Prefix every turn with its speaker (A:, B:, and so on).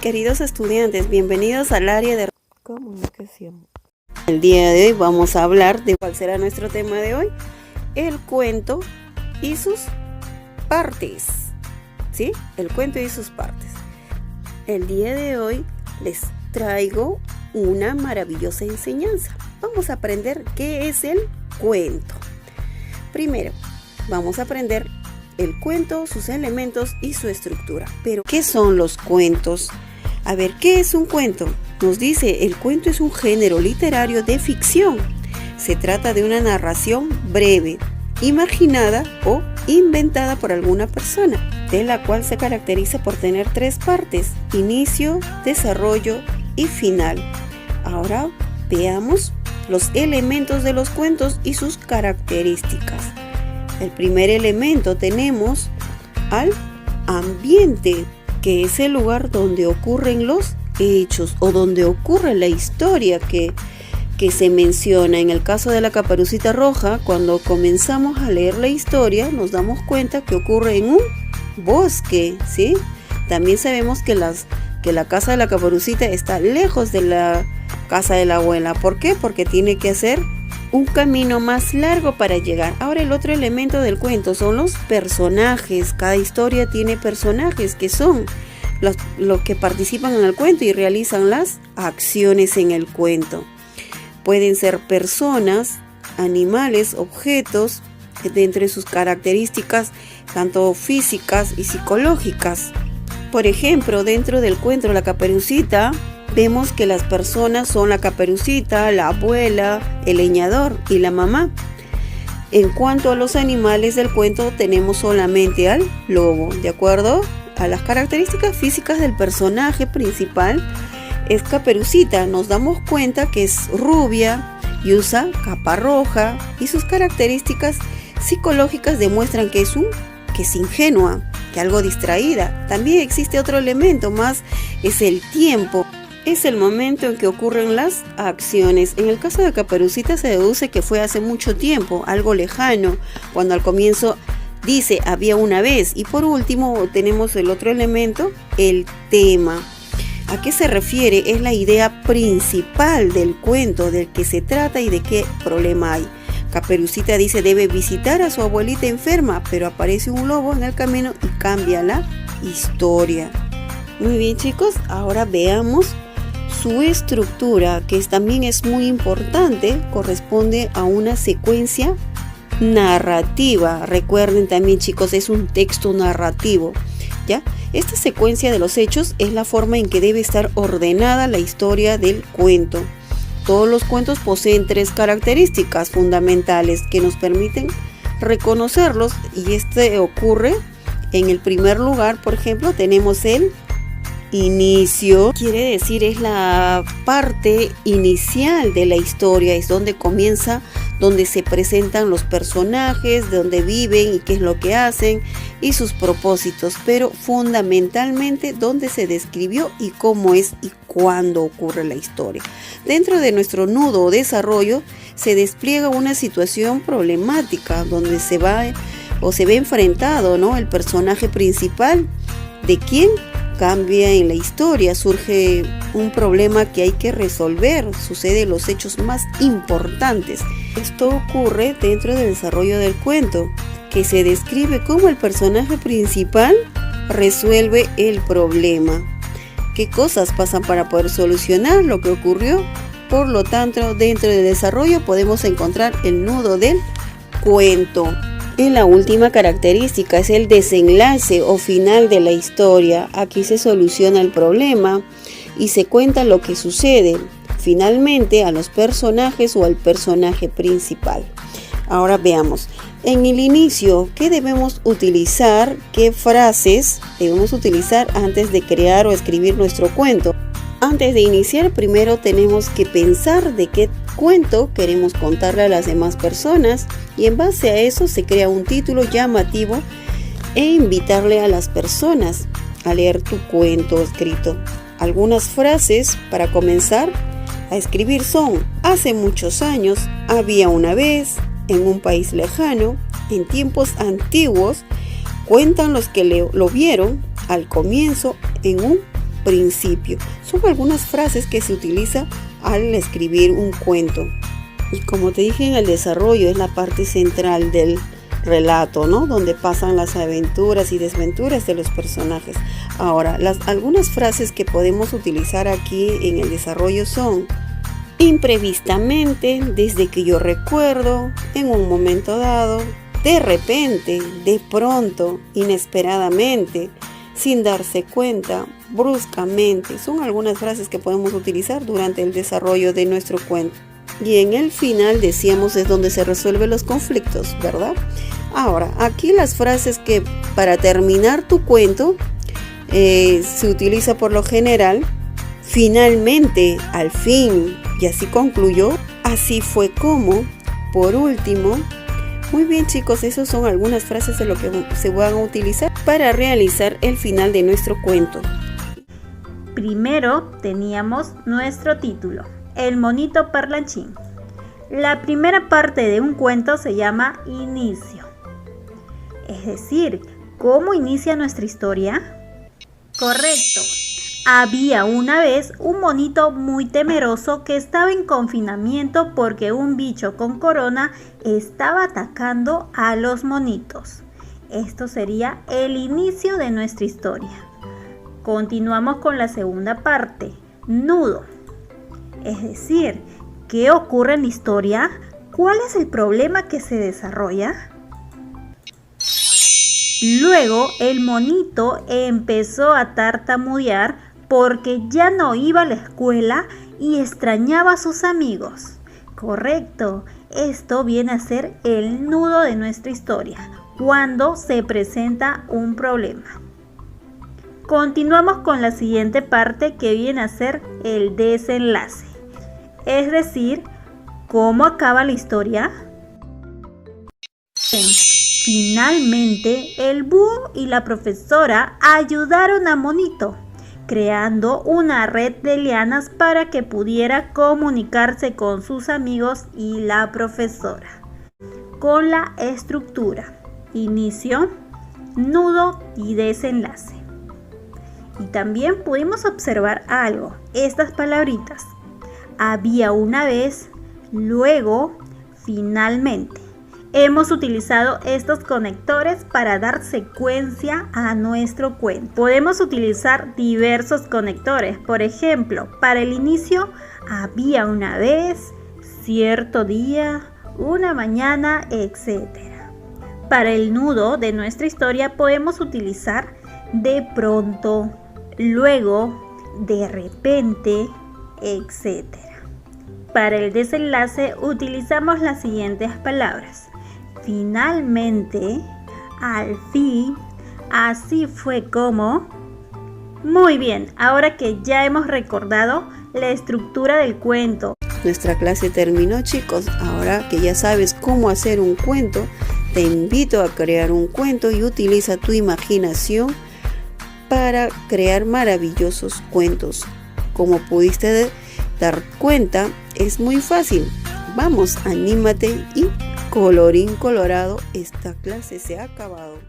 A: queridos estudiantes, bienvenidos al área de
B: comunicación.
A: El día de hoy vamos a hablar de cuál será nuestro tema de hoy, el cuento y sus partes. ¿Sí? El cuento y sus partes. El día de hoy les traigo una maravillosa enseñanza. Vamos a aprender qué es el cuento. Primero, vamos a aprender el cuento, sus elementos y su estructura. Pero, ¿qué son los cuentos? A ver, ¿qué es un cuento? Nos dice, el cuento es un género literario de ficción. Se trata de una narración breve, imaginada o inventada por alguna persona, de la cual se caracteriza por tener tres partes: inicio, desarrollo y final. Ahora veamos los elementos de los cuentos y sus características. El primer elemento tenemos al ambiente, que es el lugar donde ocurren los hechos o donde ocurre la historia que se menciona. En el caso de la Caperucita Roja, cuando comenzamos a leer la historia, nos damos cuenta que ocurre en un bosque, ¿sí? También sabemos que la casa de la Caperucita está lejos de la casa de la abuela. ¿Por qué? Porque tiene que hacer un camino más largo para llegar. Ahora, el otro elemento del cuento son los personajes. Cada historia tiene personajes que son los que participan en el cuento y realizan las acciones en el cuento. Pueden ser personas, animales, objetos, de entre sus características tanto físicas y psicológicas. Por ejemplo, dentro del cuento La Caperucita, vemos que las personas son la Caperucita, la abuela, el leñador y la mamá. En cuanto a los animales del cuento, tenemos solamente al lobo. De acuerdo a las características físicas del personaje principal, es Caperucita. Nos damos cuenta que es rubia y usa capa roja, y sus características psicológicas demuestran que es ingenua, que algo distraída. También existe otro elemento más, es el tiempo. Es el momento en que ocurren las acciones. En el caso de Caperucita se deduce que fue hace mucho tiempo, algo lejano, cuando al comienzo dice había una vez. Y por último tenemos el otro elemento, el tema. ¿A qué se refiere? Es la idea principal del cuento, del que se trata y de qué problema hay. Caperucita dice debe visitar a su abuelita enferma, pero aparece un lobo en el camino y cambia la historia. Muy bien, chicos, ahora veamos su estructura, que también es muy importante. Corresponde a una secuencia narrativa. Recuerden también, chicos, es un texto narrativo, ¿ya? Esta secuencia de los hechos es la forma en que debe estar ordenada la historia del cuento. Todos los cuentos poseen tres características fundamentales que nos permiten reconocerlos, y este ocurre en el primer lugar. Por ejemplo, tenemos el inicio, quiere decir es la parte inicial de la historia, es donde comienza, donde se presentan los personajes, de dónde viven y qué es lo que hacen y sus propósitos, pero fundamentalmente donde se describió y cómo es y cuándo ocurre la historia. Dentro de nuestro nudo o desarrollo se despliega una situación problemática donde se ve enfrentado, ¿no?, el personaje principal, de quien cambia en la historia, surge un problema que hay que resolver, suceden los hechos más importantes. Esto ocurre dentro del desarrollo del cuento, que se describe cómo el personaje principal resuelve el problema. ¿Qué cosas pasan para poder solucionar lo que ocurrió? Por lo tanto, dentro del desarrollo podemos encontrar el nudo del cuento. Y la última característica es el desenlace o final de la historia. Aquí se soluciona el problema y se cuenta lo que sucede finalmente a los personajes o al personaje principal. Ahora veamos. En el inicio, ¿qué debemos utilizar? ¿Qué frases debemos utilizar antes de crear o escribir nuestro cuento? Antes de iniciar, primero tenemos que pensar de qué cuento queremos contarle a las demás personas, y en base a eso se crea un título llamativo e invitarle a las personas a leer tu cuento escrito. Algunas frases para comenzar a escribir son: hace muchos años, había una vez, en un país lejano, en tiempos antiguos, cuentan los que lo vieron al comienzo en un principio. Son algunas frases que se utilizan al escribir un cuento. Y como te dije, en el desarrollo es la parte central del relato, ¿no? Donde pasan las aventuras y desventuras de los personajes. Ahora, algunas frases que podemos utilizar aquí en el desarrollo son: imprevistamente, desde que yo recuerdo, en un momento dado, de repente, de pronto, inesperadamente, sin darse cuenta, bruscamente. Son algunas frases que podemos utilizar durante el desarrollo de nuestro cuento. Y en el final, decíamos, es donde se resuelven los conflictos, ¿verdad? Ahora, aquí las frases que para terminar tu cuento se utiliza por lo general: finalmente, al fin, y así concluyó, así fue como, por último. Muy bien, chicos, esas son algunas frases de lo que se van a utilizar para realizar el final de nuestro cuento.
B: Primero teníamos nuestro título, El monito parlanchín. La primera parte de un cuento se llama inicio. Es decir, ¿cómo inicia nuestra historia? Correcto. Había una vez un monito muy temeroso que estaba en confinamiento porque un bicho con corona estaba atacando a los monitos. Esto sería el inicio de nuestra historia. Continuamos con la segunda parte, nudo. Es decir, ¿qué ocurre en la historia? ¿Cuál es el problema que se desarrolla? Luego el monito empezó a tartamudear porque ya no iba a la escuela y extrañaba a sus amigos. Correcto, esto viene a ser el nudo de nuestra historia, cuando se presenta un problema. Continuamos con la siguiente parte, que viene a ser el desenlace. Es decir, ¿cómo acaba la historia? Finalmente, el búho y la profesora ayudaron a Monito, creando una red de lianas para que pudiera comunicarse con sus amigos y la profesora. Con la estructura: inicio, nudo y desenlace. Y también pudimos observar algo, estas palabritas: había una vez, luego, finalmente. Hemos utilizado estos conectores para dar secuencia a nuestro cuento. Podemos utilizar diversos conectores. Por ejemplo, para el inicio, había una vez, cierto día, una mañana, etc. Para el nudo de nuestra historia podemos utilizar de pronto, luego, de repente, etc. Para el desenlace utilizamos las siguientes palabras: finalmente, al fin, así fue como. Muy bien, ahora que ya hemos recordado la estructura del cuento.
A: Nuestra clase terminó, chicos. Ahora que ya sabes cómo hacer un cuento, te invito a crear un cuento y utiliza tu imaginación para crear maravillosos cuentos. Como pudiste dar cuenta, es muy fácil. Vamos, anímate y colorín colorado, esta clase se ha acabado.